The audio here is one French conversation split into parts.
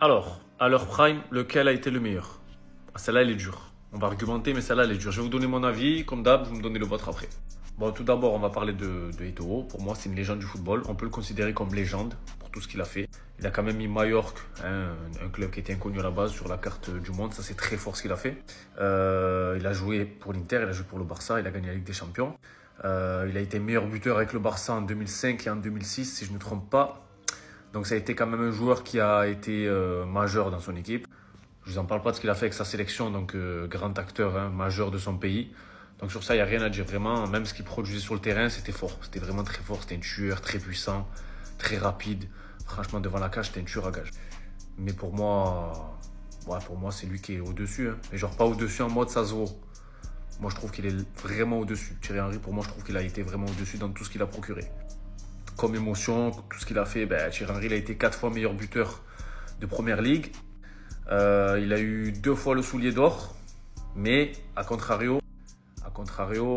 Alors, à leur prime, lequel a été le meilleur? Ah, celle-là, elle est dure. On va argumenter, mais celle-là, elle est dure. Je vais vous donner mon avis. Comme d'hab, vous me donnez le vôtre après. Bon, tout d'abord, on va parler de Eto'o. Pour moi, c'est une légende du football. On peut le considérer comme légende pour tout ce qu'il a fait. Il a quand même mis Majorque, hein, un club qui était inconnu à la base, sur la carte du monde. Ça, c'est très fort ce qu'il a fait. Il a joué pour l'Inter, il a joué pour le Barça, il a gagné la Ligue des Champions. Il a été meilleur buteur avec le Barça en 2005 et en 2006, si je ne me trompe pas. Donc ça a été quand même un joueur qui a été majeur dans son équipe. Je vous en parle pas de ce qu'il a fait avec sa sélection, donc grand acteur, hein, majeur de son pays. Donc sur ça, il n'y a rien à dire vraiment. Même ce qu'il produisait sur le terrain, c'était fort. C'était vraiment très fort. C'était un tueur très puissant, très rapide. Franchement, devant la cage, c'était un tueur à gage. Mais pour moi, c'est lui qui est au-dessus. Hein. Et genre pas au-dessus en mode Sazero. Moi, je trouve qu'il est vraiment au-dessus. Thierry Henry, pour moi, je trouve qu'il a été vraiment au-dessus dans tout ce qu'il a procuré. Comme émotion, tout ce qu'il a fait, ben, Thierry Henry, il a été 4 fois meilleur buteur de Première Ligue. Il a eu 2 fois le soulier d'or, mais à contrario,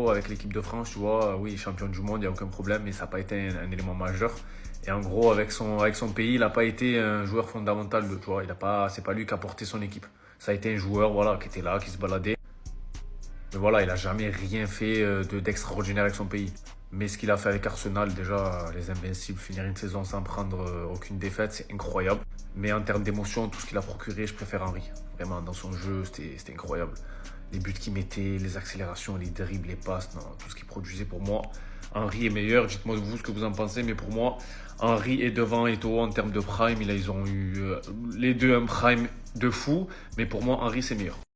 avec l'équipe de France, tu vois, oui, champion du monde, il n'y a aucun problème, mais ça n'a pas été un élément majeur. Et en gros, avec son pays, il n'a pas été un joueur fondamental, tu vois, c'est pas lui qui a porté son équipe. Ça a été un joueur, voilà, qui était là, qui se baladait. Mais voilà, il a jamais rien fait d'extraordinaire avec son pays. Mais ce qu'il a fait avec Arsenal, déjà, les Invincibles, finir une saison sans prendre aucune défaite, c'est incroyable. Mais en termes d'émotion, tout ce qu'il a procuré, je préfère Henry. Vraiment, dans son jeu, c'était incroyable. Les buts qu'il mettait, les accélérations, les dribbles, les passes, non, tout ce qu'il produisait pour moi. Henry est meilleur, dites-moi vous ce que vous en pensez, mais pour moi, Henry est devant Eto'o en termes de prime. Ils ont eu les deux un prime de fou, mais pour moi, Henry c'est meilleur.